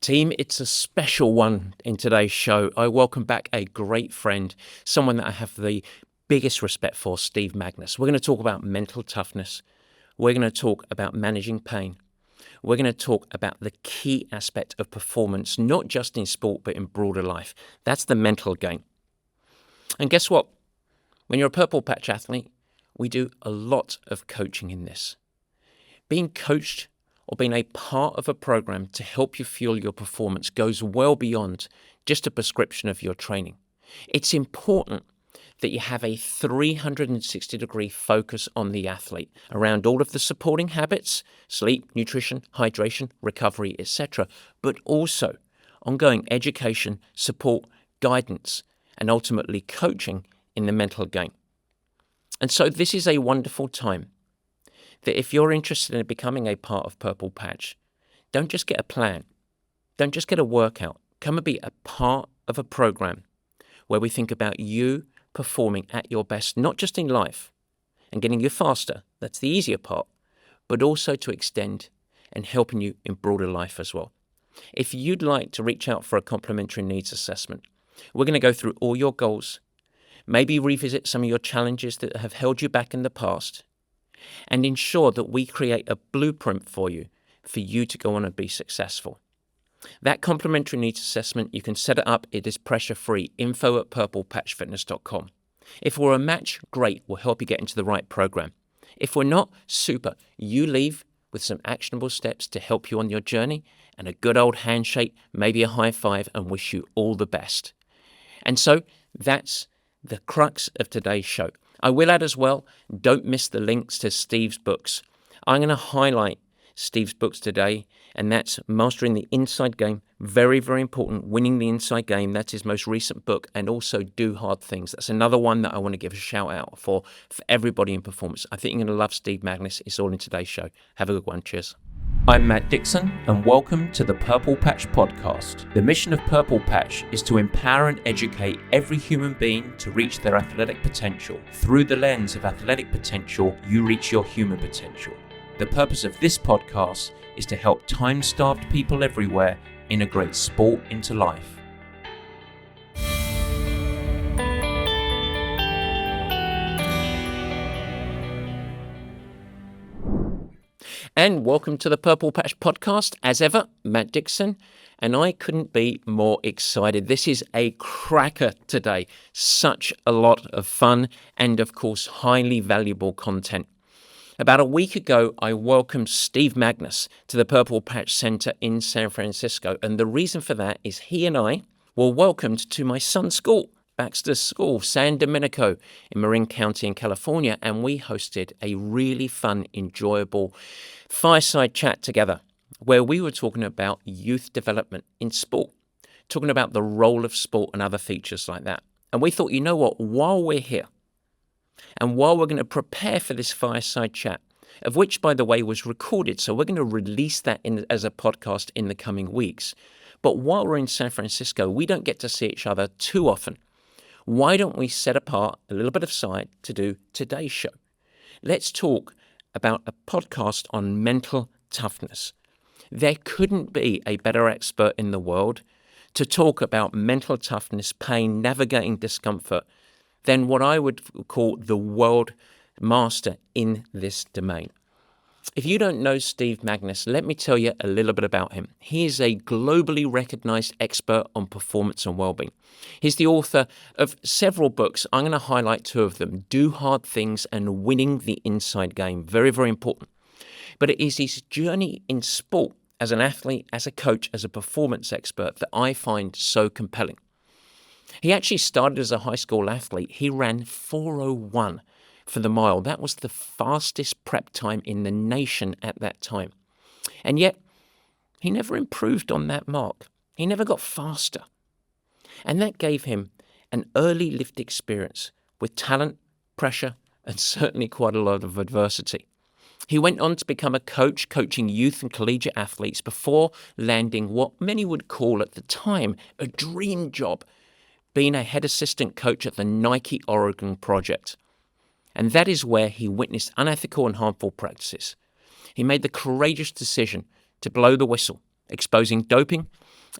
Team, it's a special one in today's show. I welcome back a great friend, someone that I have the biggest respect for, Steve Magness. We're going to talk about mental toughness. We're going to talk about managing pain. We're going to talk about the key aspect of performance, not just in sport, but in broader life. That's the mental game. And guess what? When you're a purple patch athlete, we do a lot of coaching in this. Being coached or being a part of a program to help you fuel your performance goes well beyond just a prescription of your training. It's important that you have a 360-degree focus on the athlete around all of the supporting habits, sleep, nutrition, hydration, recovery, etc., but also ongoing education, support, guidance, and ultimately coaching in the mental game. And so this is a wonderful time that if you're interested in becoming a part of Purple Patch, don't just get a plan. Don't just get a workout. Come and be a part of a program where we think about you performing at your best, not just in life and getting you faster. That's the easier part, but also to extend and helping you in broader life as well. If you'd like to reach out for a complimentary needs assessment, we're going to go through all your goals, maybe revisit some of your challenges that have held you back in the past, and ensure that we create a blueprint for you to go on and be successful. That complimentary needs assessment, you can set it up. It is pressure-free. info@purplepatchfitness.com. If we're a match, great. We'll help you get into the right program. If we're not, super. You leave with some actionable steps to help you on your journey and a good old handshake, maybe a high five, and wish you all the best. And so that's the crux of today's show. I will add as well, don't miss the links to Steve's books. I'm going to highlight Steve's books today, and that's Mastering the Inside Game. Very, very important. Winning the Inside Game. That's his most recent book. And also Do Hard Things. That's another one that I want to give a shout out for everybody in performance. I think you're going to love Steve Magness. It's all in today's show. Have a good one. Cheers. I'm Matt Dixon, and welcome to the Purple Patch Podcast. The mission of Purple Patch is to empower and educate every human being to reach their athletic potential. Through the lens of athletic potential, you reach your human potential. The purpose of this podcast is to help time-starved people everywhere integrate sport into life. And welcome to the Purple Patch Podcast. As ever, Matt Dixon, and I couldn't be more excited. This is a cracker today. Such a lot of fun and, of course, highly valuable content. About a week ago, I welcomed Steve Magness to the Purple Patch Center in San Francisco, and the reason for that is he and I were welcomed to my son's school, Baxter's School, San Domenico in Marin County in California, and we hosted a really fun, enjoyable fireside chat together where we were talking about youth development in sport, talking about the role of sport and other features like that. And we thought, you know what, while we're here and while we're going to prepare for this fireside chat, of which, by the way, was recorded, so we're going to release that as a podcast in the coming weeks. But while we're in San Francisco, we don't get to see each other too often. Why don't we set apart a little bit of time to do today's show? Let's talk about a podcast on mental toughness. There couldn't be a better expert in the world to talk about mental toughness, pain, navigating discomfort than what I would call the world master in this domain. If you don't know Steve Magness, let me tell you a little bit about him. He is a globally recognized expert on performance and well-being. He's the author of several books. I'm going to highlight two of them, Do Hard Things and Winning the Inside Game. Very, very important. But it is his journey in sport as an athlete, as a coach, as a performance expert that I find so compelling. He actually started as a high school athlete. He ran 4:01 for the mile. That was the fastest prep time in the nation at that time. And yet, he never improved on that mark. He never got faster. And that gave him an early lived experience with talent, pressure, and certainly quite a lot of adversity. He went on to become a coach, coaching youth and collegiate athletes before landing what many would call at the time a dream job, being a head assistant coach at the Nike Oregon project. And that is where he witnessed unethical and harmful practices. He made the courageous decision to blow the whistle, exposing doping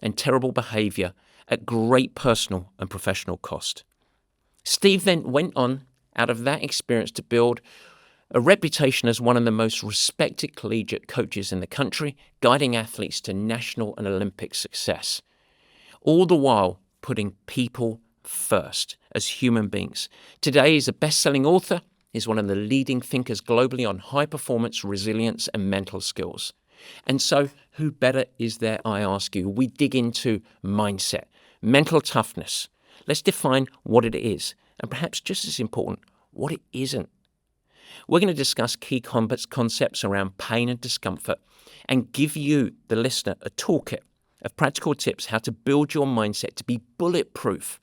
and terrible behavior at great personal and professional cost. Steve then went on out of that experience to build a reputation as one of the most respected collegiate coaches in the country, guiding athletes to national and Olympic success, all the while putting people first as human beings. Today, he's a best-selling author. He's one of the leading thinkers globally on high performance, resilience, and mental skills. And so, who better is there, I ask you? We dig into mindset, mental toughness. Let's define what it is, and perhaps just as important, what it isn't. We're going to discuss key concepts around pain and discomfort and give you, the listener, a toolkit of practical tips how to build your mindset to be bulletproof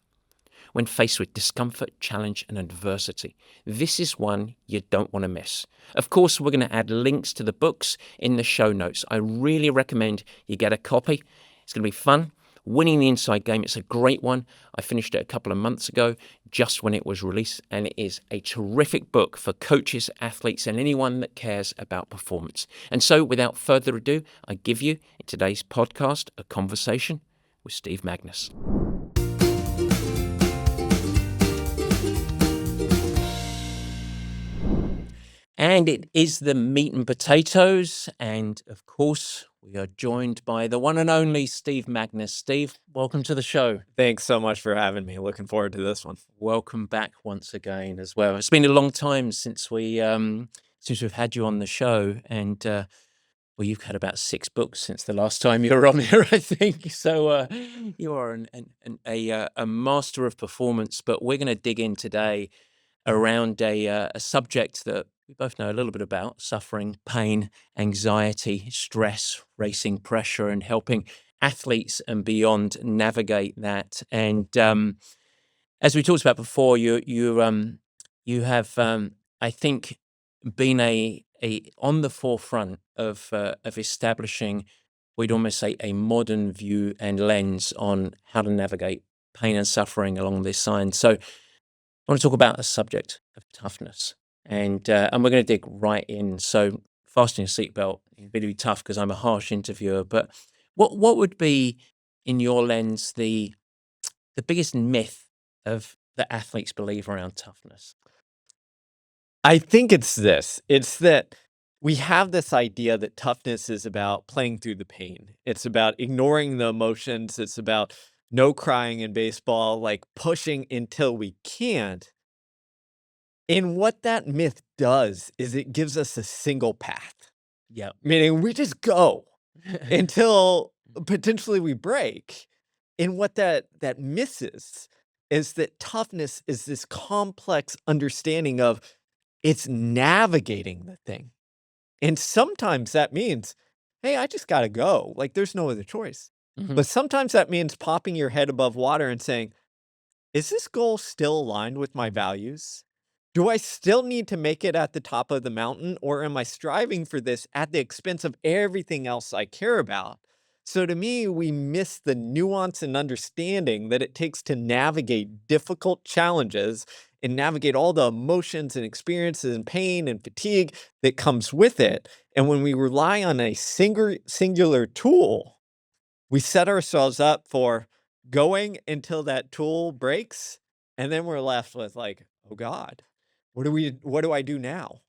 when faced with discomfort, challenge, and adversity. This is one you don't want to miss. Of course, we're going to add links to the books in the show notes. I really recommend you get a copy. It's going to be fun. Winning the Inside Game, it's a great one. I finished it a couple of months ago, just when it was released, and it is a terrific book for coaches, athletes, and anyone that cares about performance. And so, without further ado, I give you, in today's podcast, a conversation with Steve Magness. And it is the meat and potatoes. And of course, we are joined by the one and only Steve Magness. Steve, welcome to the show. Thanks so much for having me. Looking forward to this one. Welcome back once again as well. It's been a long time since we've had you on the show, and well, you've had about 6 books since the last time you were on here, I think. So you are a master of performance. But we're going to dig in today around a subject that we both know a little bit about: suffering, pain, anxiety, stress, racing pressure, and helping athletes and beyond navigate that. And as we talked about before, you have I think been a on the forefront of establishing, we'd almost say, a modern view and lens on how to navigate pain and suffering along this line. So I want to talk about the subject of toughness, and we're going to dig right in. So fasten your seatbelt. It's going to be tough because I'm a harsh interviewer. But what would be, in your lens, the biggest myth of that athletes believe around toughness? I think it's this. It's that we have this idea that toughness is about playing through the pain. It's about ignoring the emotions. It's about no crying in baseball, like pushing until we can't. And what that myth does is it gives us a single path. Yeah. Meaning we just go until potentially we break. And what that misses is that toughness is this complex understanding of it's navigating the thing. And sometimes that means, hey, I just got to go. Like there's no other choice. Mhm. But sometimes that means popping your head above water and saying, is this goal still aligned with my values? Do I still need to make it at the top of the mountain, or am I striving for this at the expense of everything else I care about? So to me, we miss the nuance and understanding that it takes to navigate difficult challenges and navigate all the emotions and experiences and pain and fatigue that comes with it. And when we rely on a singular tool, we set ourselves up for going until that tool breaks, and then we're left with like, oh God, what do I do now?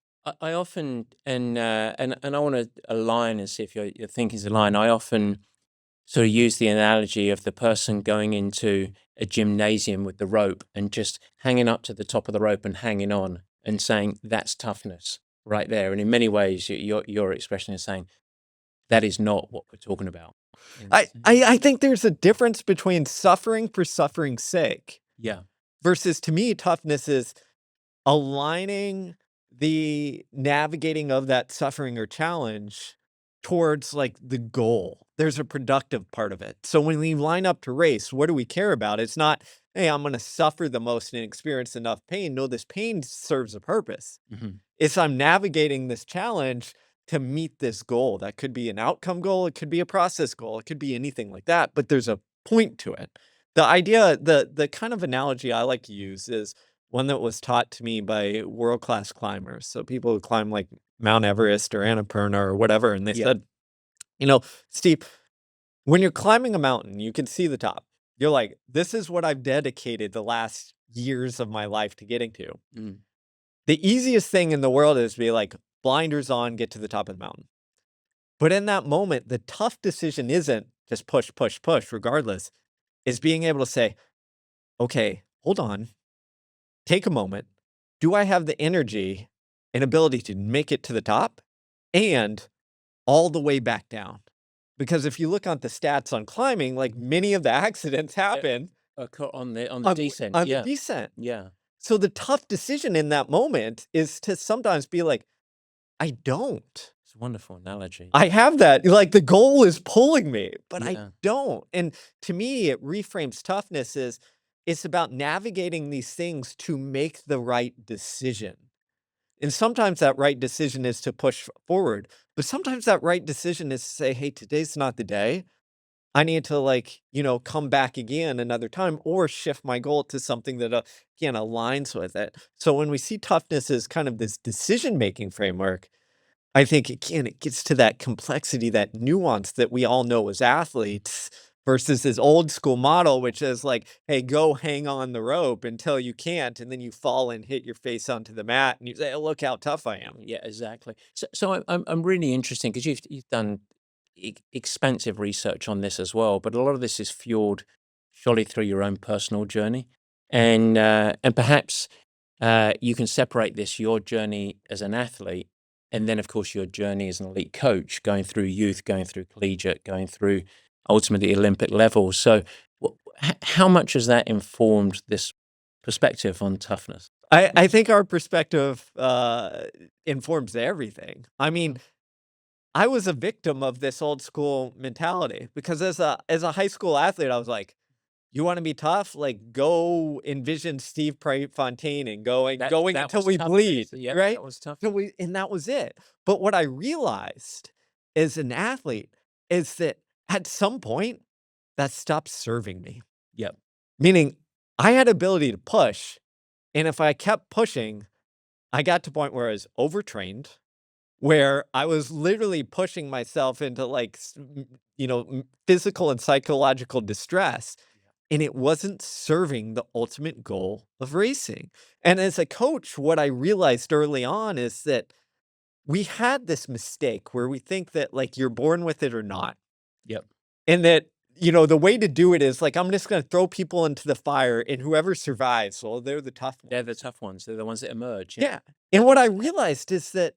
I often, and I want to align and see if your thinking's aligned. I often sort of use the analogy of the person going into a gymnasium with the rope and just hanging up to the top of the rope and hanging on and saying, that's toughness right there. And in many ways, your expression is saying that is not what we're talking about. I think there's a difference between suffering for suffering's sake. Yeah. Versus, to me, toughness is aligning the navigating of that suffering or challenge towards like the goal. There's a productive part of it. So when we line up to race, what do we care about? It's not, hey, I'm going to suffer the most and experience enough pain. No, this pain serves a purpose. Mhm. It's I'm navigating this challenge to meet this goal. That could be an outcome goal. It could be a process goal. It could be anything like that, but there's a point to it. The idea, the kind of analogy I like to use is one that was taught to me by world-class climbers. So people who climb like Mount Everest or Annapurna or whatever. And they Yeah. said, Steve, When you're climbing a mountain, you can see the top. You're like, "This is what I've dedicated the last years of my life to getting to." Mm. The easiest thing in the world is to be like, blinders on, get to the top of the mountain. But in that moment, the tough decision isn't just push, push, push, regardless, is being able to say, "Okay, hold on, take a moment. Do I have the energy and ability to make it to the top and all the way back down?" Because if you look on the stats on climbing, like, many of the accidents Yeah, happen on the descent. on the Yeah, descent. yeah. So the tough decision in that moment is to sometimes be like, "I don't. It's a wonderful analogy. I have that." Like, the goal is pulling me, but I Yeah, don't. And to me, it reframes toughness as it's about navigating these things to make the right decision. And sometimes that right decision is to push forward, but sometimes that right decision is to say, "Hey, today's not the day. I need to, like, come back again another time or shift my goal to something that, again, aligns with it." So when we see toughness as kind of this decision-making framework, I think, again, it gets to that complexity, that nuance that we all know as athletes versus this old school model, which is like, "Hey, go hang on the rope until you can't, and then you fall and hit your face onto the mat, and you say, 'Oh, look how tough I am.'" yeah, exactly. So I'm really interested because you've done expansive research on this as well, but a lot of this is fueled surely through your own personal journey, and perhaps you can separate this your journey as an athlete, and then of course your journey as an elite coach, going through youth, going through collegiate, going through ultimately Olympic level. So, how much has that informed this perspective on toughness? I think our perspective, informs everything. I mean, Mm. I was a victim of this old school mentality because as a high school athlete, I was like, "You wanna be tough? Like, go envision Steve Prefontaine and going That until was we bleed," toughness. Yep, right? that was tough. And that was it. But what I realized as an athlete is that at some point, that stopped serving me. Yep. Meaning, I had ability to push, and if I kept pushing, I got to a point where I was overtrained, where I was literally pushing myself into, like, physical and psychological distress, and it wasn't serving the ultimate goal of racing. And as a coach, what I realized early on is that we had this mistake where we think that, like, you're born with it or not, Yep. and that, the way to do it is, like, I'm just gonna throw people into the fire, and whoever survives, well, they're the tough They're the ones. tough ones. They're the ones that emerge. Yeah. Yeah, and what I realized is that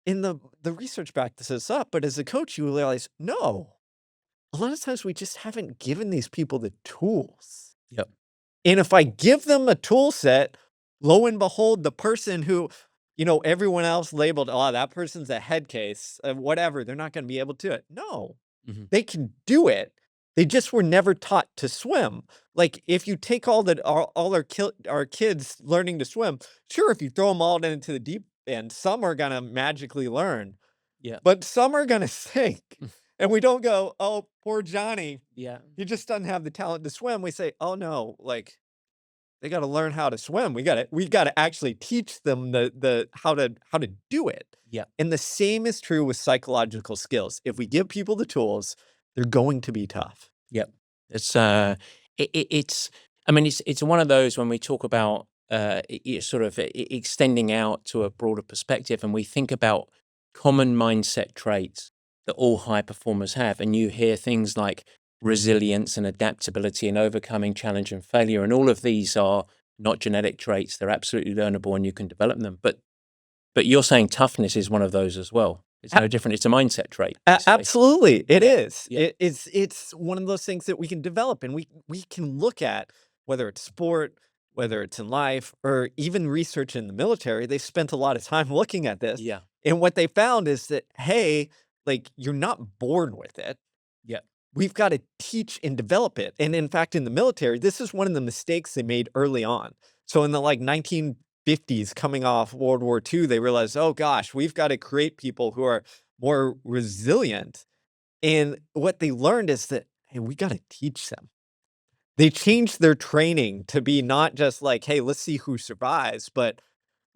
in the research backs this up, but as a coach, you realize, no, a lot of times we just haven't given these people the tools. Yep. And if I give them a tool set, lo and behold, the person who, everyone else labeled, "Oh, that person's a head case," whatever, they're not gonna be able to do it. No, Mhm. they can do it. They just were never taught to swim. Like, if you take all our kids learning to swim, sure, if you throw them all into the deep end, some are gonna magically learn, Yeah. but some are gonna sink. And we don't go, "Oh, poor Johnny, Yeah. he just doesn't have the talent to swim." We say, "Oh, no, like, they gotta learn how to swim. We gotta actually teach them the how to do it." Yep. And the same is true with psychological skills. If we give people the tools, they're going to be tough. Yep. It's it's I mean it's one of those when we talk about sort of extending out to a broader perspective and we think about common mindset traits that all high performers have and you hear things like resilience and adaptability and overcoming challenge and failure and all of these are not genetic traits, they're absolutely learnable and you can develop them, but you're saying toughness is one of those as well. It's no different, it's a mindset trait basically. Absolutely, it Yeah. is. Yeah. It's one of those things that we can develop, and we can look at whether it's sport, whether it's in life, or even research in the military. They spent a lot of time looking at this, Yeah. and what they found is that, hey, like, you're not born with it. Yeah. We've gotta teach and develop it, and in fact, in the military, this is one of the mistakes they made early on. So in the, like, 1950s, coming off World War II, they realized, "Oh gosh, we've gotta create people who are more resilient," and what they learned is that, "Hey, we gotta teach them." They changed their training to be not just like, "Hey, let's see who survives," but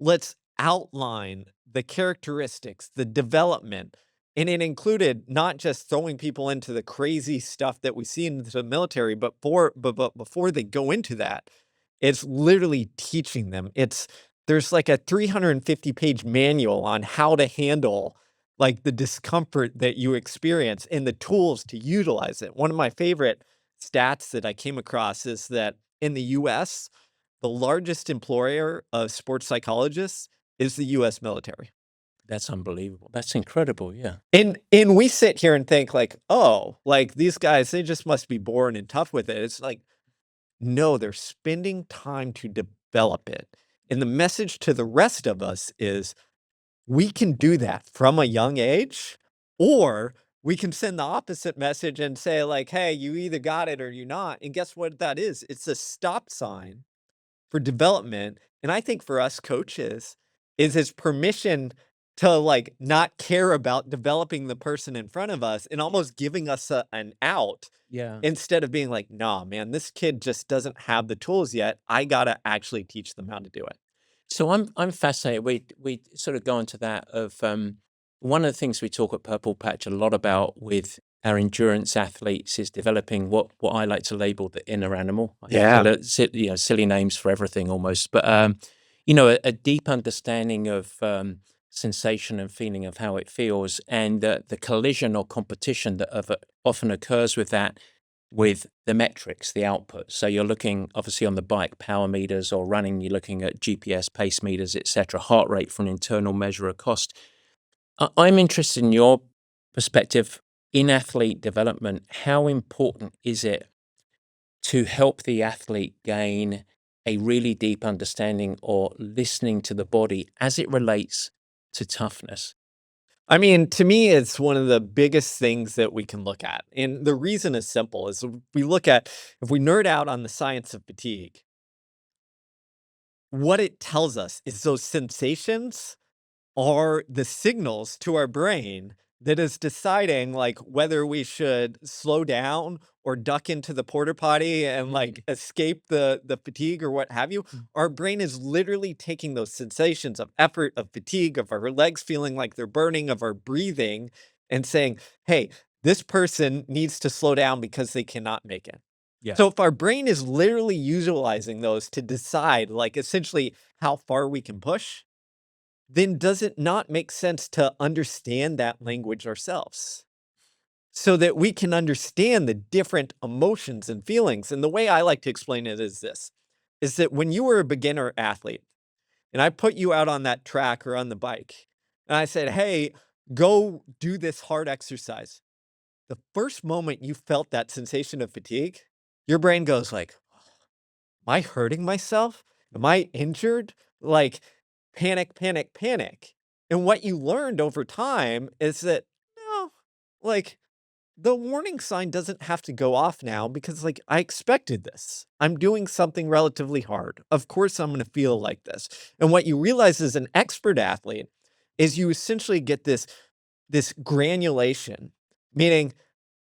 let's outline the characteristics, the development, And it included not just throwing people into the crazy stuff that we see in the military, but before they go into that, it's literally teaching them. There's like a 350-page manual on how to handle like the discomfort that you experience and the tools to utilize it. One of my favorite stats that I came across is that in the US, the largest employer of sports psychologists is the US military. That's unbelievable. That's incredible. Yeah. And we sit here and think like, "Oh, like these guys, they just must be born and tough with it." It's like, no, they're spending time to develop it. And the message to the rest of us is we can do that from a young age, or we can send the opposite message and say like, "Hey, you either got it or you're not." And guess what that is? It's a stop sign for development. And I think for us coaches is his permission to like not care about developing the person in front of us and almost giving us an out Yeah. instead of being like, nah, man, this kid just doesn't have the tools yet. I gotta actually teach them how to do it. So I'm fascinated. We sort of go into that of one of the things we talk at Purple Patch a lot about with our endurance athletes is developing what I like to label the inner animal. I have Yeah. silly names for everything almost, but a deep understanding of sensation and feeling of how it feels, and the collision or competition that often occurs with that with the metrics, the output. So you're looking obviously on the bike power meters, or running, you're looking at GPS pace meters, etc., heart rate for an internal measure of cost. I'm interested in your perspective in athlete development. How important is it to help the athlete gain a really deep understanding or listening to the body as it relates to toughness? I mean, to me, it's one of the biggest things that we can look at. And the reason is simple is if we nerd out on the science of fatigue, what it tells us is those sensations are the signals to our brain that is deciding like whether we should slow down or duck into the porta potty and like escape the fatigue or what have you. Mm. Our brain is literally taking those sensations of effort, of fatigue, of our legs feeling like they're burning, of our breathing, and saying, hey, this person needs to slow down because they cannot make it. Yeah. So if our brain is literally utilizing those to decide like essentially how far we can push, then does it not make sense to understand that language ourselves so that we can understand the different emotions and feelings? And the way I like to explain it is this, is that when you were a beginner athlete and I put you out on that track or on the bike and I said, hey, go do this hard exercise. The first moment you felt that sensation of fatigue, your brain goes like, am I hurting myself? Am I injured? Like, panic, panic, panic. And what you learned over time is that, no, like, the warning sign doesn't have to go off now because, like, I expected this. I'm doing something relatively hard. Of course, I'm going to feel like this. And what you realize as an expert athlete is you essentially get this granulation, meaning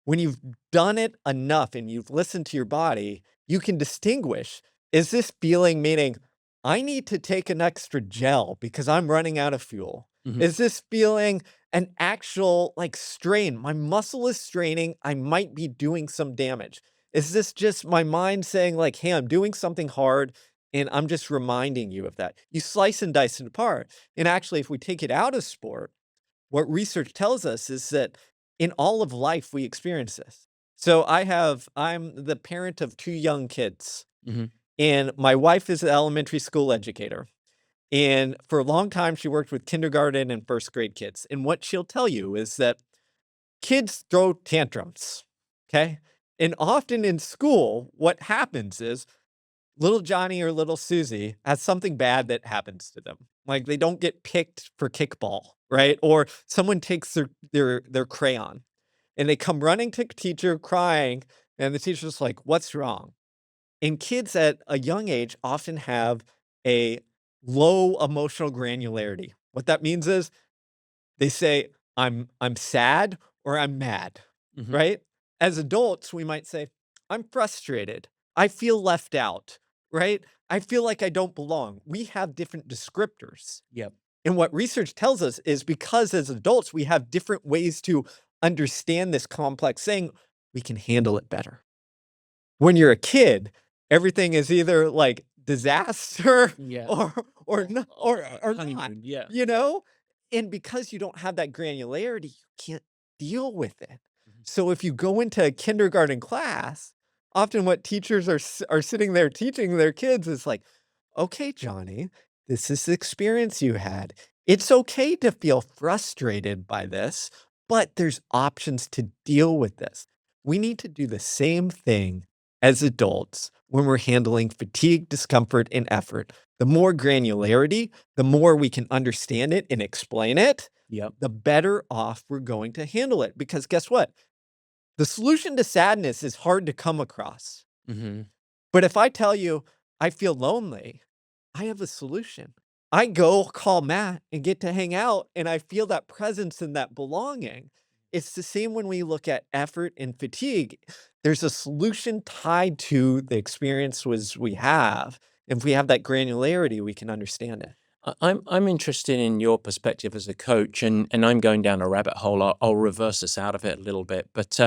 when you've done it enough and you've listened to your body, you can distinguish, is this feeling meaning I need to take an extra gel because I'm running out of fuel? Mhm. Is this feeling an actual like strain? My muscle is straining. I might be doing some damage. Is this just my mind saying like, hey, I'm doing something hard and I'm just reminding you of that? You slice and dice it apart. And actually, if we take it out of sport, what research tells us is that in all of life, we experience this. So I'm the parent of two young kids, Mhm. and my wife is an elementary school educator. And for a long time, she worked with kindergarten and first grade kids. And what she'll tell you is that kids throw tantrums. Okay. And often in school, what happens is little Johnny or little Susie has something bad that happens to them. Like they don't get picked for kickball, right? Or someone takes their crayon and they come running to teacher crying, and the teacher's like, "What's wrong?" And kids at a young age often have a low emotional granularity. What that means is they say, I'm sad or I'm mad, Mhm. right? As adults, we might say, I'm frustrated. I feel left out, right? I feel like I don't belong. We have different descriptors. Yep. And what research tells us is because as adults, we have different ways to understand this complex thing, we can handle it better. When you're a kid, everything is either like disaster Yeah. or or not, Honeymoon. Yeah. you know? And because you don't have that granularity, you can't deal with it. Mhm. So if you go into a kindergarten class, often what teachers are sitting there teaching their kids is like, "Okay, Johnny, this is the experience you had. It's okay to feel frustrated by this, but there's options to deal with this." We need to do the same thing as adults when we're handling fatigue, discomfort, and effort. The more granularity, the more we can understand it and explain it, Yep. the better off we're going to handle it. Because guess what? The solution to sadness is hard to come across. Hmm. But if I tell you I feel lonely, I have a solution. I go call Matt and get to hang out, and I feel that presence and that belonging. It's the same when we look at effort and fatigue. There's a solution tied to the experiences we have. If we have that granularity, we can understand it. I'm interested in your perspective as a coach, and I'm going down a rabbit hole. I'll reverse us out of it a little bit, but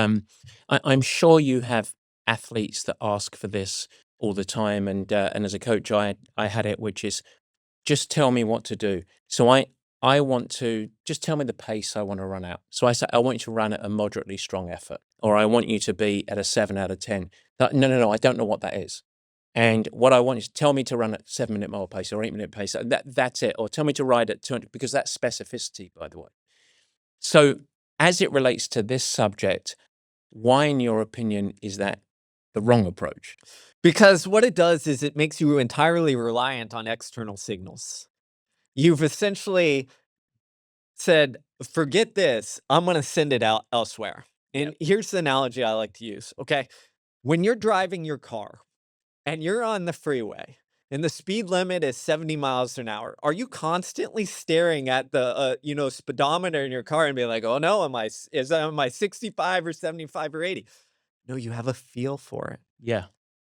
I'm sure you have athletes that ask for this all the time, and as a coach, I had it, which is just tell me what to do. So I want to just tell me the pace I want to run out. So I say I want you to run at a moderately strong effort, or I want you to be at a 7 out of 10. No, no, no, I don't know what that is. And what I want is tell me to run at 7 minute mile pace or 8 minute pace. That's it. Or tell me to ride at 200 because that's specificity, by the way. So as it relates to this subject, why, in your opinion, is that the wrong approach? Because what it does is it makes you entirely reliant on external signals. You've essentially said, "Forget this, I'm gonna send it out elsewhere." And Yep. here's the analogy I like to use, okay? When you're driving your car and you're on the freeway and the speed limit is 70 miles an hour, are you constantly staring at the, speedometer in your car and being like, "Oh, no, am I 65 or 75 or 80?" No, you have a feel for it. Yeah.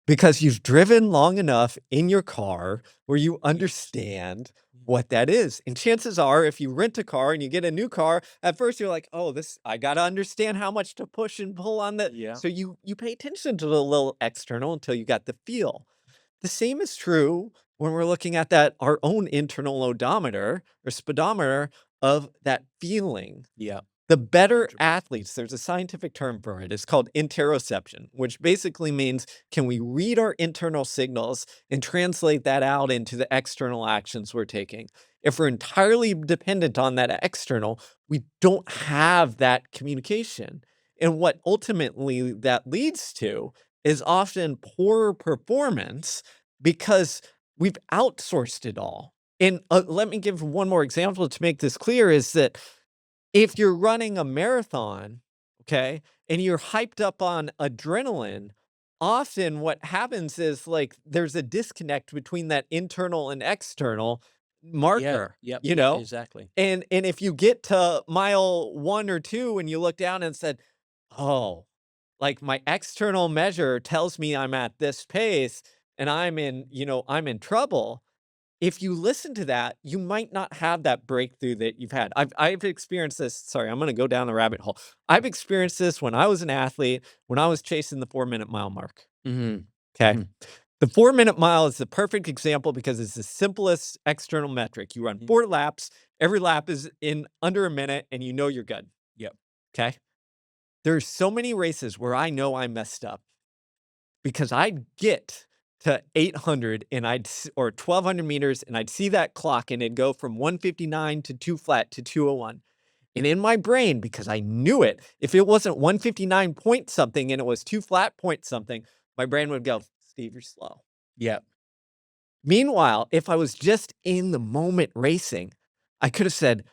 Because you've driven long enough in your car where you Yes. understand what that is. And chances are, if you rent a car and you get a new car, at first you're like, "Oh, this I gotta understand how much to push and pull on the." Yeah. So you pay attention to the little external until you got the feel. The same is true when we're looking at that our own internal odometer or speedometer of that feeling. Yeah. The better 100%. athletes, there's a scientific term for it. It's called interoception, which basically means can we read our internal signals and translate that out into the external actions we're taking? If we're entirely dependent on that external, we don't have that communication. And what ultimately that leads to is often poorer performance because we've outsourced it all. And let me give one more example to make this clear is that if you're running a marathon, okay, and you're hyped up on adrenaline, often what happens is, like, there's a disconnect between that internal and external Yeah. marker, Yep. you Yep. know? Exactly. And if you get to mile 1 or 2 and you look down and said, "Oh, like, my external measure tells me I'm at this pace and I'm in trouble." If you listen to that, you might not have that breakthrough that you've had. I've experienced this. Sorry, I'm gonna go down the rabbit hole. I've experienced this when I was an athlete, when I was chasing the 4-minute mile mark. Hmm. Okay. Hmm. The 4-minute mile is the perfect example because it's the simplest external metric. You run 4 laps, every lap is in under a minute, and you know you're good. Yep. Okay. There's so many races where I know I messed up because I'd get to 800 and or 1200 meters and I'd see that clock and it'd go from 159 to 2 flat to 201. And in my brain, because I knew it, if it wasn't 159 point something and it was 2 flat point something, my brain would go, "Steve, you're slow." Yep. Meanwhile, if I was just in the moment racing, I could have said,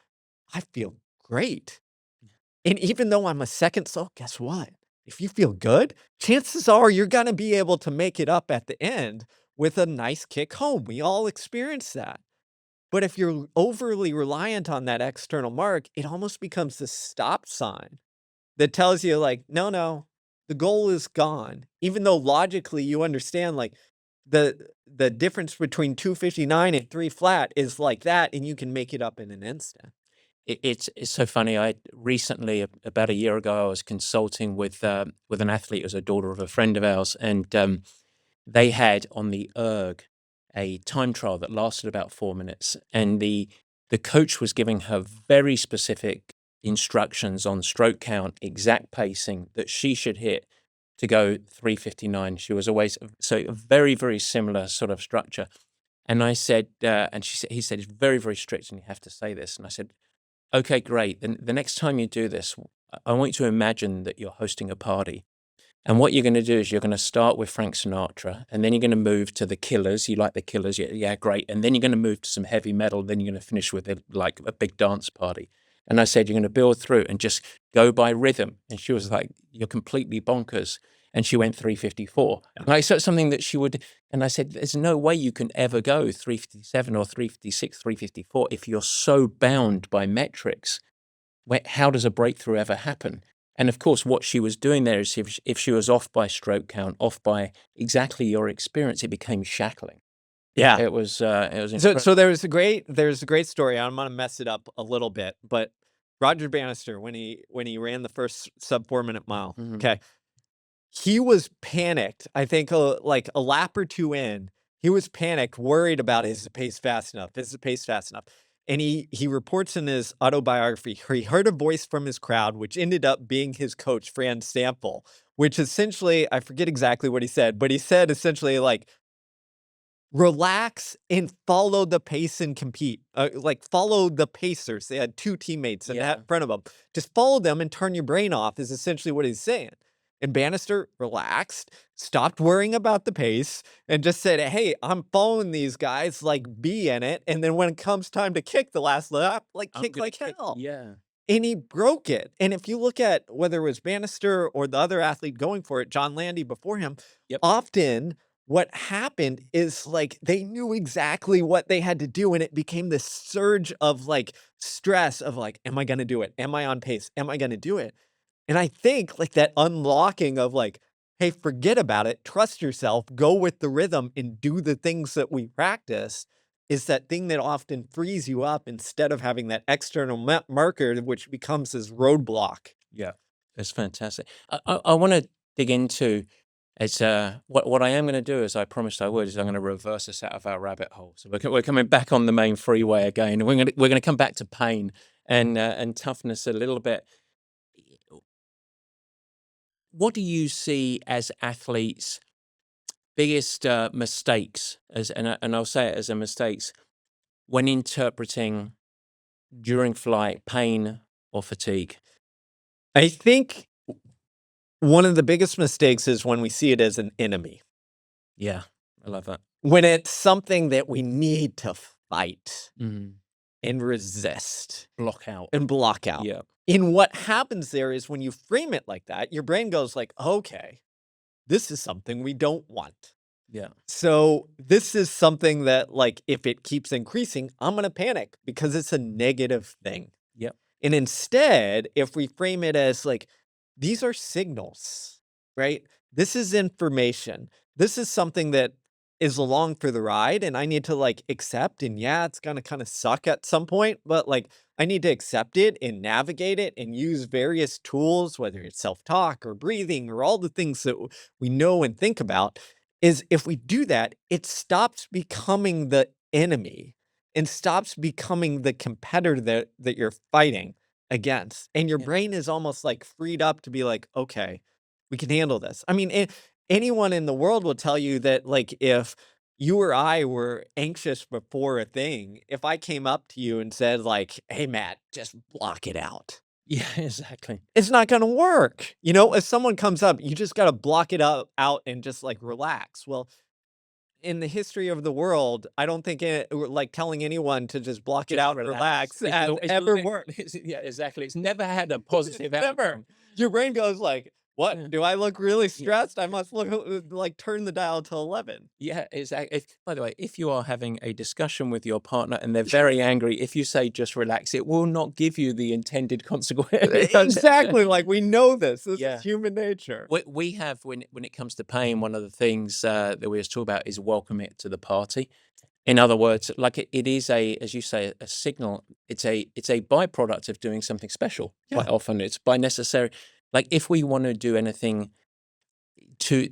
"I feel great." And even though I'm a second slow, guess what? If you feel good, chances are you're gonna be able to make it up at the end with a nice kick home. We all experience that. But if you're overly reliant on that external mark, it almost becomes the stop sign that tells you like, "No, no, the goal is gone." Even though logically you understand like the difference between 259 and 3 flat is like that, and you can make it up in an instant. It's so funny. I recently, about a year ago, I was consulting with an athlete who's a daughter of a friend of ours, and they had on the erg a time trial that lasted about 4 minutes, and the coach was giving her very specific instructions on stroke count, exact pacing that she should hit to go 3:59. She was always so a very, very similar sort of structure. And I said, and he said, it's very, very strict, and you have to say this. And I said, okay, great. Then the next time you do this, I want you to imagine that you're hosting a party. And what you're going to do is you're going to start with Frank Sinatra, and then you're going to move to the Killers. You like the Killers? Yeah, yeah, great. And then you're going to move to some heavy metal. Then you're going to finish with like a big dance party. And I said, you're going to build through and just go by rhythm. And she was like, you're completely bonkers. And she went 3:54. Yeah. And I said something that she would, and I said, there's no way you can ever go 3:57 or 3:56, 3:54 if you're so bound by metrics. How does a breakthrough ever happen? And of course, what she was doing there is if she was off by stroke count, off by exactly your experience, it became shackling. Yeah. It was So there's a great story. I'm gonna mess it up a little bit, but Roger Bannister, when he ran the first sub 4 minute mile, Mhm. okay, he was panicked. I think like a lap or two in, he was panicked, worried about is the pace fast enough? Is the pace fast enough? And he reports in his autobiography, he heard a voice from his crowd, which ended up being his coach, Fran Stample, which essentially, I forget exactly what he said, but he said essentially like, relax and follow the pace and compete. Like follow the pacers. They had two teammates in Yeah. front of them. Just follow them and turn your brain off is essentially what he's saying. And Bannister relaxed, stopped worrying about the pace, and just said, hey, I'm following these guys, like be in it. And then when it comes time to kick the last lap, like I'm kick gonna like hell. Yeah. And he broke it. And if you look at whether it was Bannister or the other athlete going for it, John Landy before him, Yep. often what happened is like they knew exactly what they had to do. And it became this surge of like stress of like, am I going to do it? Am I on pace? Am I going to do it? And I think like that unlocking of like, hey, forget about it, trust yourself, go with the rhythm and do the things that we practice is that thing that often frees you up instead of having that external marker, which becomes this roadblock. Yeah. That's fantastic. I want to dig into it's what I am going to do, as I promised I would, is I'm going to reverse us out of our rabbit hole. So we're coming back on the main freeway again, and we're going to come back to pain and toughness a little bit. What do you see as athletes' biggest mistakes, and I'll say it as a mistakes, when interpreting during flight pain or fatigue? I think one of the biggest mistakes is when we see it as an enemy, Yeah, I love that. when it's something that we need to fight Mhm. and resist Block out. and block out. Yeah. And what happens there is when you frame it like that, your brain goes like, okay, this is something we don't want. Yeah. So this is something that like, if it keeps increasing, I'm going to panic because it's a negative thing. Yep. And instead, if we frame it as like, these are signals, right? This is information. This is something that is along for the ride and I need to like accept. And yeah, it's going to kind of suck at some point, but like I need to accept it and navigate it and use various tools, whether it's self-talk or breathing or all the things that we know and think about. Is if we do that, it stops becoming the enemy and stops becoming the competitor that you're fighting against. And your Yeah. brain is almost like freed up to be like, okay, we can handle this. I mean, anyone in the world will tell you that, like, if you or I were anxious before a thing, if I came up to you and said, like, hey, Matt, just block it out, Yeah, exactly. it's not going to work. You know, if someone comes up, you just got to block it out and just like relax. Well, in the history of the world, I don't think like telling anyone to just block it Just out and relax has it's ever li- worked. Yeah, exactly. It's never had a positive Never. outcome. Your brain goes like, What? Yeah. Do I look really Yeah. stressed? I must look like turn the dial to 11. Yeah, exactly. By the way, if you are having a discussion with your partner and they're very angry, if you say just relax, it will not give you the intended consequence. Exactly. Like we know this. This is Yeah. human nature. We have when it comes to pain, one of the things that we always talk about is welcome it to the party. In other words, like it is a, as you say, a signal. It's a byproduct of doing something special. Yeah. Quite often, it's by necessary. Like if we want to do anything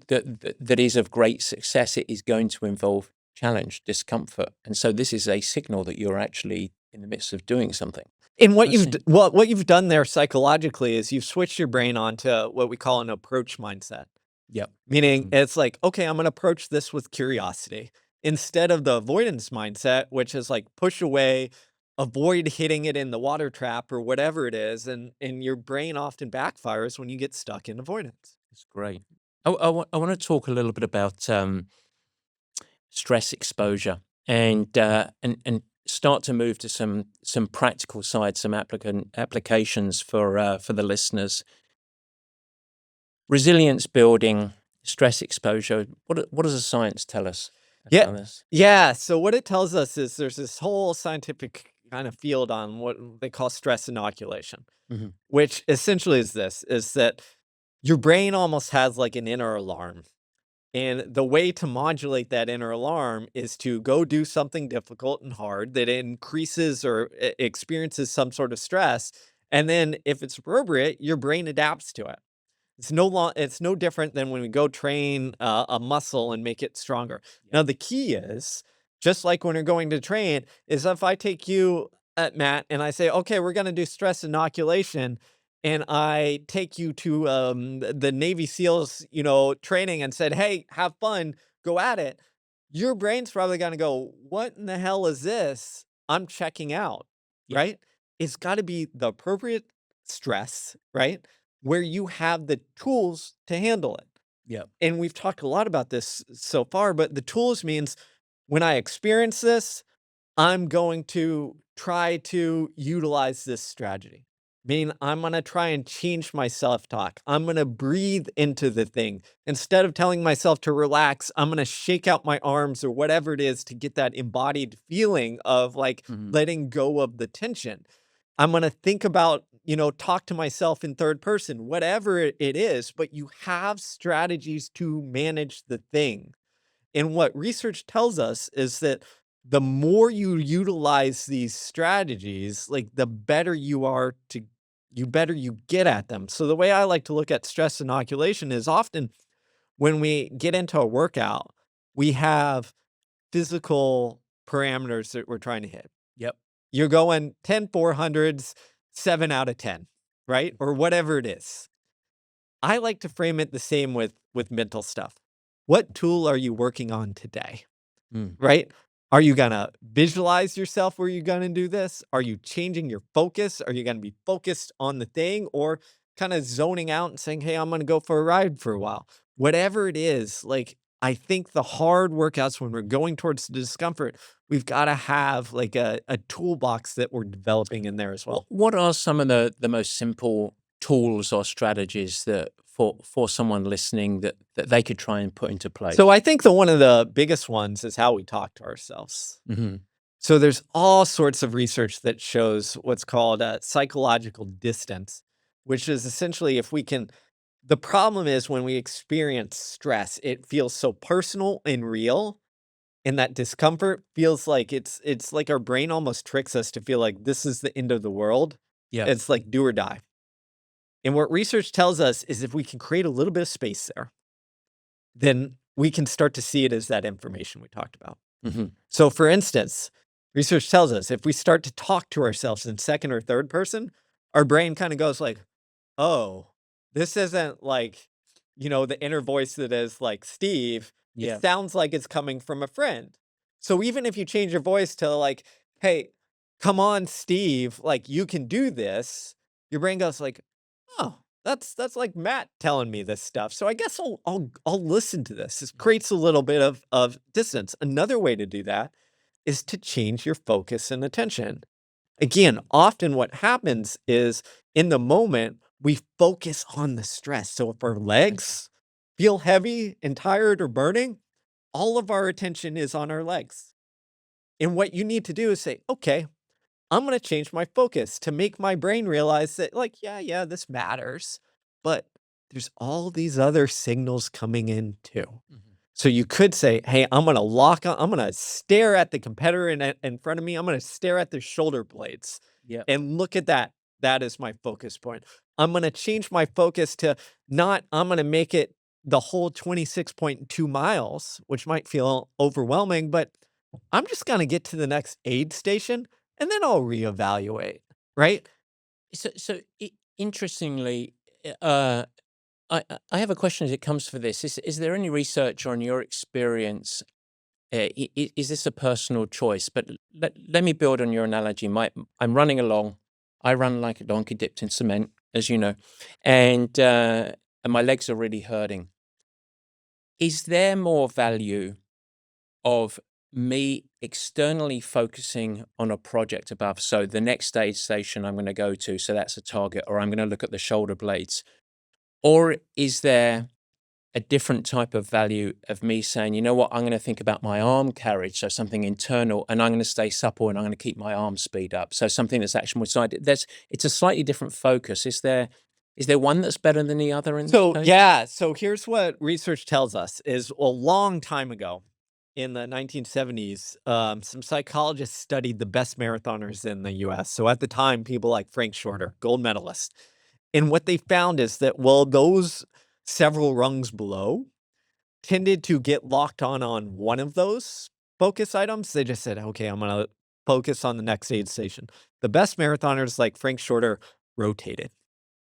that is of great success, it is going to involve challenge, discomfort, and so this is a signal that you're actually in the midst of doing something. And what That's you've it. what you've done there psychologically is you've switched your brain onto what we call an approach mindset. Yep. Meaning Mhm. it's like, okay, I'm gonna approach this with curiosity instead of the avoidance mindset, which is like push away, avoid hitting it in the water trap or whatever it is, and your brain often backfires when you get stuck in avoidance. It's great. I want to talk a little bit about stress exposure and start to move to some practical side, some applications for the listeners. Resilience building, stress exposure. What does the science tell us Yeah. about this? Yeah. So what it tells us is there's this whole scientific kind of field on what they call stress inoculation, Mhm. which essentially is this is that your brain almost has like an inner alarm. And the way to modulate that inner alarm is to go do something difficult and hard that increases or experiences some sort of stress. And then, if it's appropriate, your brain adapts to it. It's no different than when we go train a muscle and make it stronger. Yeah. Now the key is, just like when you're going to train, is if I take you at Matt and I say, okay, we're gonna do stress inoculation, and I take you to the Navy SEALs, training and said, hey, have fun, go at it. Your brain's probably gonna go, what in the hell is this? I'm checking out, Yeah. right? It's got to be the appropriate stress, right? Where you have the tools to handle it. Yeah. And we've talked a lot about this so far, but the tools means when I experience this, I'm going to try to utilize this strategy. Meaning I'm going to try and change my self-talk. I'm going to breathe into the thing. Instead of telling myself to relax, I'm going to shake out my arms or whatever it is to get that embodied feeling of like Mhm. letting go of the tension. I'm gonna think about, talk to myself in third person, whatever it is, but you have strategies to manage the thing. And what research tells us is that the more you utilize these strategies, like you better you get at them. So the way I like to look at stress inoculation is often when we get into a workout, we have physical parameters that we're trying to hit. Yep. You're going 10 400s, 7 out of 10, right? Or whatever it is. I like to frame it the same with mental stuff. What tool are you working on today? Mm. Right? Are you gonna visualize yourself where you're gonna do this? Are you changing your focus? Are you gonna be focused on the thing or kind of zoning out and saying, hey, I'm gonna go for a ride for a while? Whatever it is, like I think the hard workouts when we're going towards the discomfort, we've got to have like a toolbox that we're developing in there as well. What are some of the most simple tools or strategies that for someone listening that they could try and put into place? So I think the one of the biggest ones is how we talk to ourselves. Mhm. So there's all sorts of research that shows what's called psychological distance, which is essentially if we can. The problem is when we experience stress, it feels so personal and real, and that discomfort feels like it's like our brain almost tricks us to feel like this is the end of the world. Yeah. It's like do or die. And what research tells us is if we can create a little bit of space there, then we can start to see it as that information we talked about. Mhm. So, for instance, research tells us if we start to talk to ourselves in second or third person, our brain kind of goes like, "Oh, this isn't like, the inner voice that is like Steve. It Yeah. sounds like it's coming from a friend." So even if you change your voice to like, "Hey, come on, Steve, like you can do this," your brain goes like, "Oh, that's like Matt telling me this stuff. So I guess I'll listen to this." This creates a little bit of distance. Another way to do that is to change your focus and attention. Again, often what happens is in the moment, we focus on the stress. So if our Okay. legs feel heavy and tired or burning, all of our attention is on our legs. And what you need to do is say, okay, I'm going to change my focus to make my brain realize that, like, yeah, this matters, but there's all these other signals coming in too. Mhm. So you could say, hey, I'm going to stare at the competitor in front of me. I'm going to stare at their shoulder blades Yep. and look at that. That is my focus point. I'm going to change my focus to not, I'm going to make it the whole 26.2 miles, which might feel overwhelming, but I'm just going to get to the next aid station and then I'll reevaluate, right? So interestingly, uh, I have a question as it comes for this. Is there any research on your experience? Is this a personal choice? But let me build on your analogy. I'm running along. I run like a donkey dipped in cement, as you know, and my legs are really hurting. Is there more value of me externally focusing on a project above? So the next stage station I'm going to go to, so that's a target, or I'm going to look at the shoulder blades. Or is there a different type of value of me saying, you know what, I'm going to think about my arm carriage, so something internal, and I'm going to stay supple and I'm going to keep my arm speed up. So something that's actually more side. It's a slightly different focus. Is there one that's better than the other in this So, case? yeah, so here's what research tells us is a long time ago in the 1970s, some psychologists studied the best marathoners in the US. So at the time, people like Frank Shorter, gold medalist. And what they found is that, well, those several rungs below tended to get locked on one of those focus items. They just said, okay, I'm going to focus on the next aid station. The best marathoners like Frank Shorter rotated.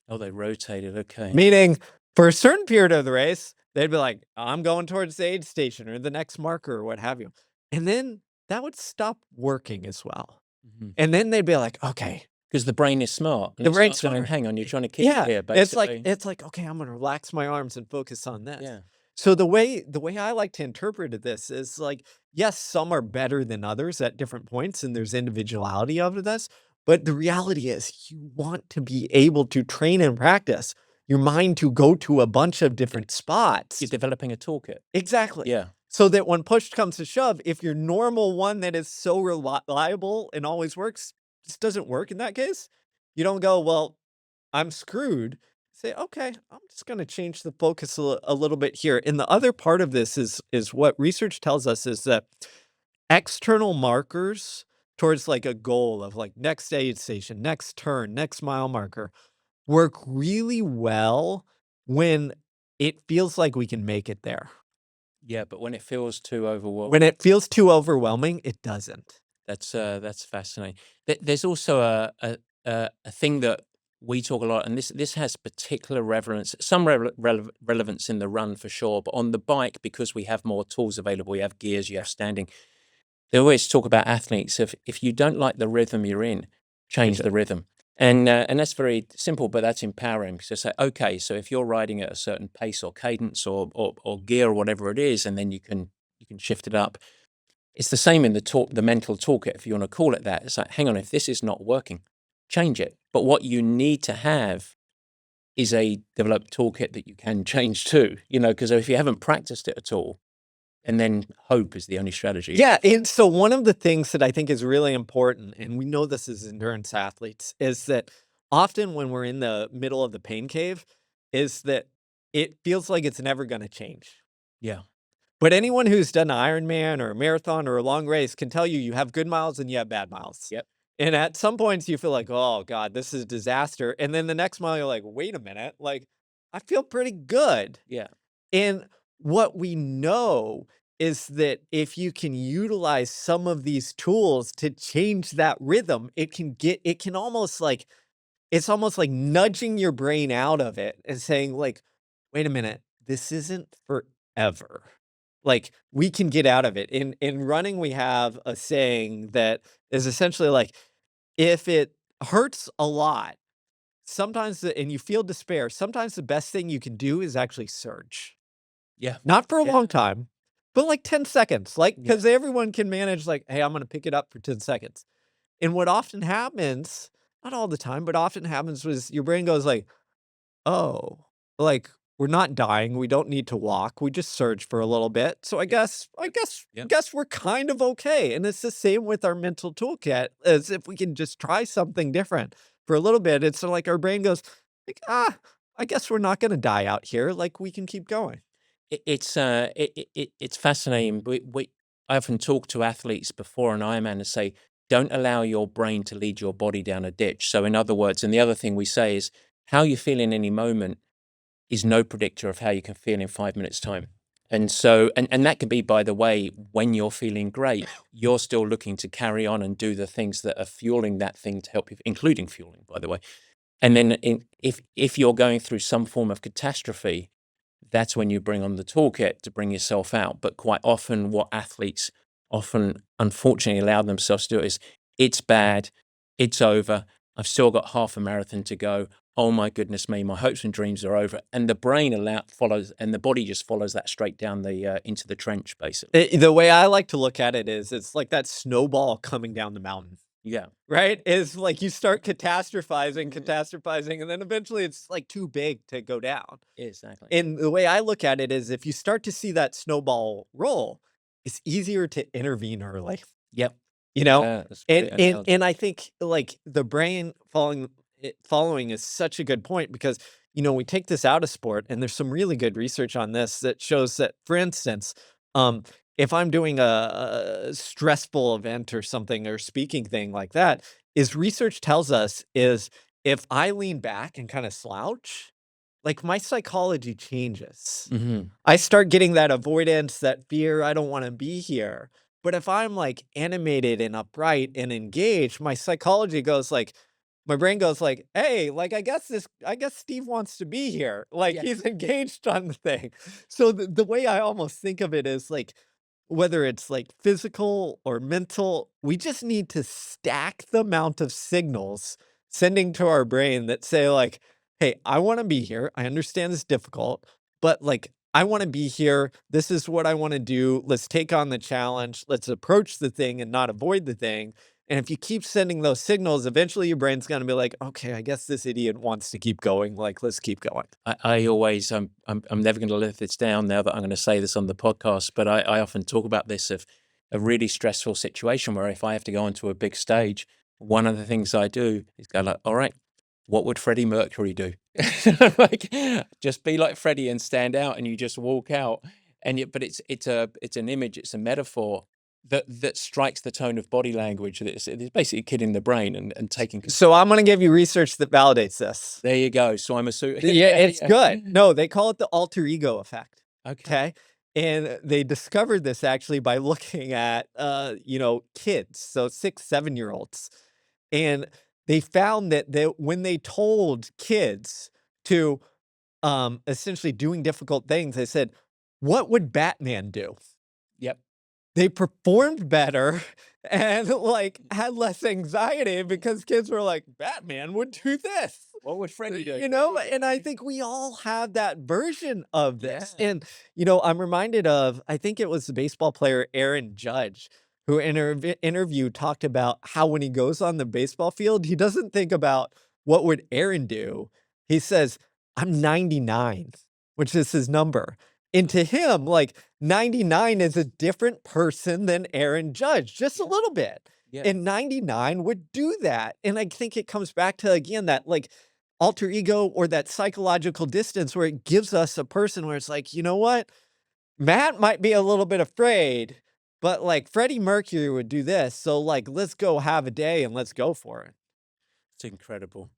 Oh, they rotated. Okay. Meaning, for a certain period of the race, they'd be like, I'm going towards the aid station or the next marker or what have you. And then that would stop working as well. And then they'd be like, okay, Because the brain is smart and the it brain's starts going, smart. hang on, you're trying to kick Yeah, here, basically. it's like, okay, I'm gonna relax my arms and focus on this. Yeah. So the way I like to interpret this is like, yes, some are better than others at different points, and there's individuality of this. But the reality is you want to be able to train and practice your mind to go to a bunch of You're different spots. you're developing a toolkit. Exactly. Yeah. So that when push comes to shove, if your normal one that is so reliable and always works just doesn't work in that case, you don't go, well, I'm screwed. Say, okay, I'm just going to change the focus a little bit here. And the other part of this is what research tells us is that external markers towards like a goal of like next aid station, next turn, next mile marker work really well when it feels like we can make it there. Yeah, but when it feels too overwhelming, When it feels too overwhelming, it doesn't. that's fascinating. There's also a thing that we talk a lot, and this has particular relevance, some relevance in the run for sure, but on the bike, because we have more tools available, you have gears, you have standing. They always talk about athletes. If you don't like the rhythm you're in, Change change it. the rhythm. And that's very simple, but that's empowering. So say, okay, so if you're riding at a certain pace or cadence or gear or whatever it is, and then you can shift it up. It's the same in the mental toolkit, if you want to call it that. It's like, hang on, if this is not working, change it. But what you need to have is a developed toolkit that you can change too. Because if you haven't practiced it at all, and then hope is the only strategy. Yeah, and so one of the things that I think is really important, and we know this as endurance athletes, is that often when we're in the middle of the pain cave, is that it feels like it's never going to change. Yeah. But anyone who's done an Ironman or a marathon or a long race can tell you you have good miles and you have bad miles. Yep. And at some points you feel like, oh God, this is a disaster. And then the next mile you're like, wait a minute, like I feel pretty good. Yeah. And what we know is that if you can utilize some of these tools to change that rhythm, it can almost like, it's almost like nudging your brain out of it and saying like, wait a minute, this isn't forever. Like we can get out of it. In running, we have a saying that is essentially like, if it hurts a lot, and you feel despair, sometimes the best thing you can do is actually surge. Yeah. Not for a Yeah. long time, but like 10 seconds, like, Yeah. because everyone can manage like, "Hey, I'm gonna pick it up for 10 seconds." And what often happens, not all the time, but often happens was your brain goes like, oh, like, we're not dying, we don't need to walk, we just surge for a little bit, so I guess I guess Yep. guess we're kind of okay, and it's the same with our mental toolkit, as if we can just try something different for a little bit, it's like our brain goes, like, "Ah, I guess we're not gonna die out here, like, we can keep going." It's fascinating. I often talk to athletes before an Ironman and say, don't allow your brain to lead your body down a ditch. So, in other words, and the other thing we say is, how you feel in any moment is no predictor of how you can feel in 5 minutes' time. And so, and that can be, by the way, when you're feeling great, you're still looking to carry on and do the things that are fueling that thing to help you, including fueling, by the way. And then, if you're going through some form of catastrophe, that's when you bring on the toolkit to bring yourself out. But quite often, what athletes often, unfortunately, allow themselves to do is, it's bad, it's over, I've still got half a marathon to go. Oh my goodness me, my hopes and dreams are over. And the brain follows, and the body just follows that straight down the into the trench, basically. The way I like to look at it is, it's like that snowball coming down the mountain. Yeah, Right? Is like you start catastrophizing, and then eventually it's, like, too big to go down. exactly. And the way I look at it is if you start to see that snowball roll, it's easier to intervene early, Yep. you know? Yeah, that's a And great and analogy. and I think, like, the brain following is such a good point because, we take this out of sport, and there's some really good research on this that shows that, for instance, um, if I'm doing a stressful event or something or speaking thing like that, is research tells us is if I lean back and kinda slouch, like, my psychology changes. Hmm. I start getting that avoidance, that fear, I don't wanna be here. But if I'm, like, animated and upright and engaged, my psychology goes like my brain goes like, "Hey, like, I guess Steve wants to be here." Like, Yeah. he's engaged on the thing. So the way I almost think of it is, like, whether it's, like, physical or mental, we just need to stack the amount of signals sending to our brain that say, like, "Hey, I wanna be here. I understand it's difficult, but, like, I wanna be here. This is what I wanna do. Let's take on the challenge. Let's approach the thing and not avoid the thing." And if you keep sending those signals, eventually your brain's gonna be like, "Okay, I guess this idiot wants to keep going. Like, let's keep going." I always, I'm never going to live this down now that I'm going to say this on the podcast, but I often talk about this of a really stressful situation where if I have to go onto a big stage, one of the things I do is go like, all right, what would Freddie Mercury do? Like, just be like Freddie and stand out, and you just walk out, but it's an image, it's a metaphor that strikes the tone of body language. That it's basically kidding the brain and taking control. So I'm gonna give you research that validates this. There you go. So I'm a suit. Yeah, it's Yeah. good. No, they call it the alter ego effect. Okay. Okay. And they discovered this actually by looking at, kids, so 6, 7-year olds. And they found that when they told kids to, essentially doing difficult things, they said, "What would Batman do?" Yep. They performed better and, like, had less anxiety because kids were like, "Batman would do this." What would Freddie do? And I think we all have that version of Yeah. this. And, I'm reminded of, I think it was the baseball player Aaron Judge, who in an interview talked about how when he goes on the baseball field, he doesn't think about what would Aaron do. He says, "I'm 99," which is his number. And to him, like, 99 is a different person than Aaron Judge, just a Yeah. little bit. Yeah. And 99 would do that. And I think it comes back to, again, that, like, alter ego or that psychological distance where it gives us a person where it's like, "You know what? Matt might be a little bit afraid, but, like, Freddie Mercury would do this. So, like, let's go have a day and let's go for it." It's incredible.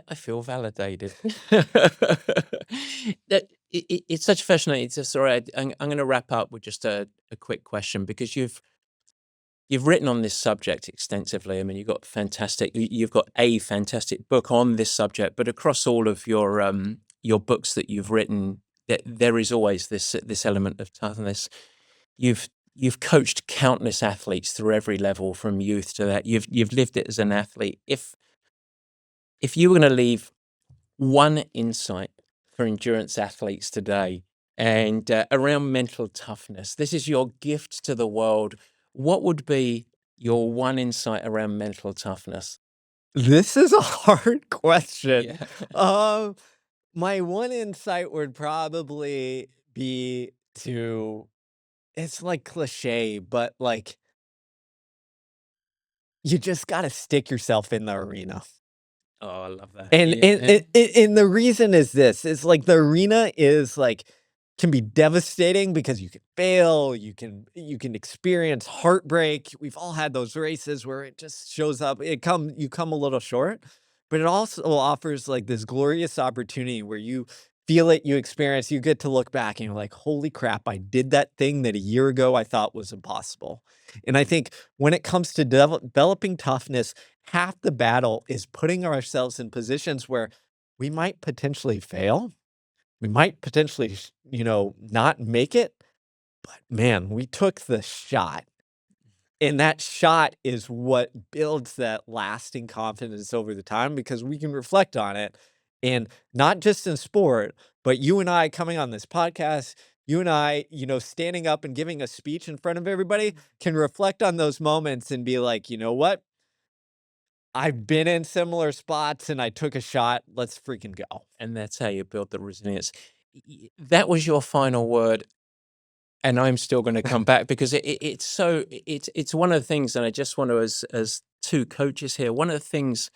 I feel validated. It's such fascinating. It's just, sorry, I'm going to wrap up with just a quick question because you've written on this subject extensively. I mean, you've got a fantastic book on this subject, but across all of your books that you've written, there is always this element of toughness. You've coached countless athletes through every level, from youth to that. You've lived it as an athlete. If you were going to leave one insight for endurance athletes today and around mental toughness, this is your gift to the world. What would be your one insight around mental toughness? This is a hard question. Yeah. Um, my one insight would probably be to it's like cliche, but like you just gotta stick yourself in the arena. Oh, I love that. And Yeah. and and the reason is this, is like the arena is like can be devastating because you can fail, you can experience heartbreak. We've all had those races where it just shows up, you come a little short, but it also offers like this glorious opportunity where you feel it, you experience, you get to look back and you're like, holy crap, I did that thing that a year ago I thought was impossible. And I think when it comes to developing toughness, half the battle is putting ourselves in positions where we might potentially fail. We might potentially, not make it, but man, we took the shot. And that shot is what builds that lasting confidence over the time because we can reflect on it. And not just in sport, but you and I coming on this podcast, you and I, standing up and giving a speech in front of everybody can reflect on those moments and be like, you know what? I've been in similar spots and I took a shot. Let's freaking go. And that's how you build the resilience. That was your final word, and I'm still going to come back because it's one of the things, and I just want to, as two coaches here, one of the things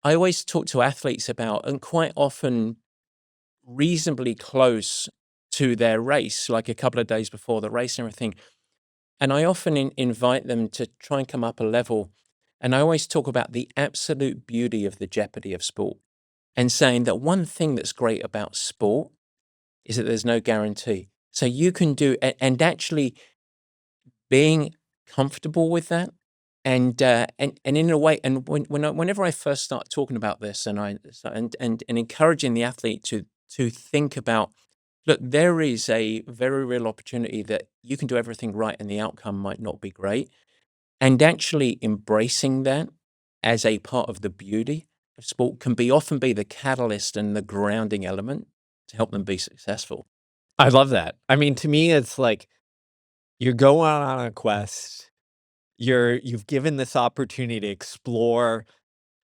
I always talk to athletes about, and quite often reasonably close to their race, like a couple of days before the race and everything. And I often invite them to try and come up a level. And I always talk about the absolute beauty of the jeopardy of sport and saying that one thing that's great about sport is that there's no guarantee. So you can do, and actually being comfortable with that, and in a way, and whenever I first start talking about this, and encouraging the athlete to think about, look, there is a very real opportunity that you can do everything right and the outcome might not be great, and actually embracing that as a part of the beauty of sport can often be the catalyst and the grounding element to help them be successful. I love that. I mean, to me, it's like you're going on a quest. You've given this opportunity to explore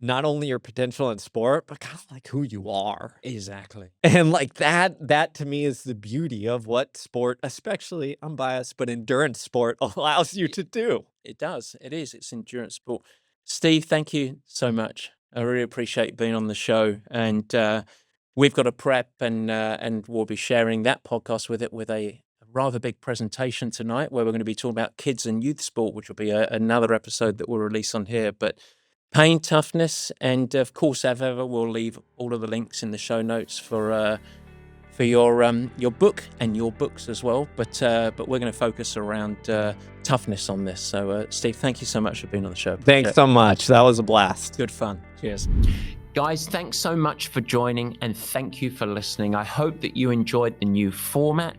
not only your potential in sport, but kind of like who you are. Exactly. And like that to me is the beauty of what sport, especially I'm biased, but endurance sport allows you to do. It does. It is. It's endurance sport. Steve, thank you so much. I really appreciate being on the show, and we've got a prep, and we'll be sharing that podcast with a rather big presentation tonight, where we're going to be talking about kids and youth sport, which will be another episode that we'll release on here. But pain, toughness, and of course, as ever, we'll leave all of the links in the show notes for your book and your books as well. But we're going to focus around toughness on this. So, Steve, thank you so much for being on the show. Thanks so much. That was a blast. Good fun. Cheers. Guys, thanks so much for joining, and thank you for listening. I hope that you enjoyed the new format.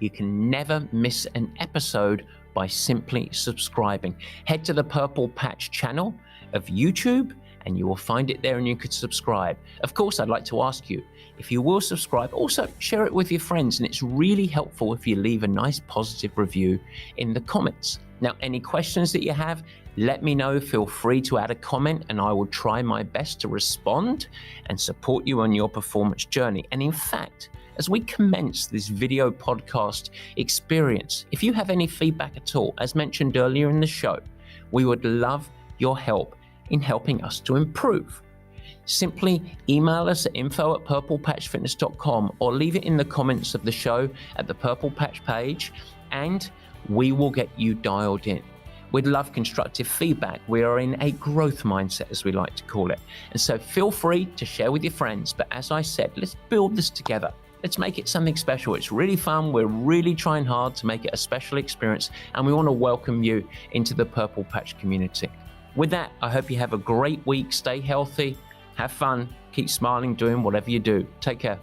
You can never miss an episode by simply subscribing. Head to the Purple Patch channel of YouTube, and you will find it there, and you could subscribe. Of course, I'd like to ask you, if you will subscribe, also share it with your friends, and it's really helpful if you leave a nice positive review in the comments. Now, any questions that you have, let me know. Feel free to add a comment, and I will try my best to respond and support you on your performance journey. And in fact, as we commence this video podcast experience, if you have any feedback at all, as mentioned earlier in the show, we would love your help in helping us to improve. Simply email us at info@purplepatchfitness.com or leave it in the comments of the show at the Purple Patch page, and we will get you dialed in. We'd love constructive feedback. We are in a growth mindset, as we like to call it. And so feel free to share with your friends. But as I said, let's build this together. Let's make it something special. It's really fun. We're really trying hard to make it a special experience, and we want to welcome you into the Purple Patch community. With that, I hope you have a great week. Stay healthy, have fun, keep smiling, doing whatever you do. Take care.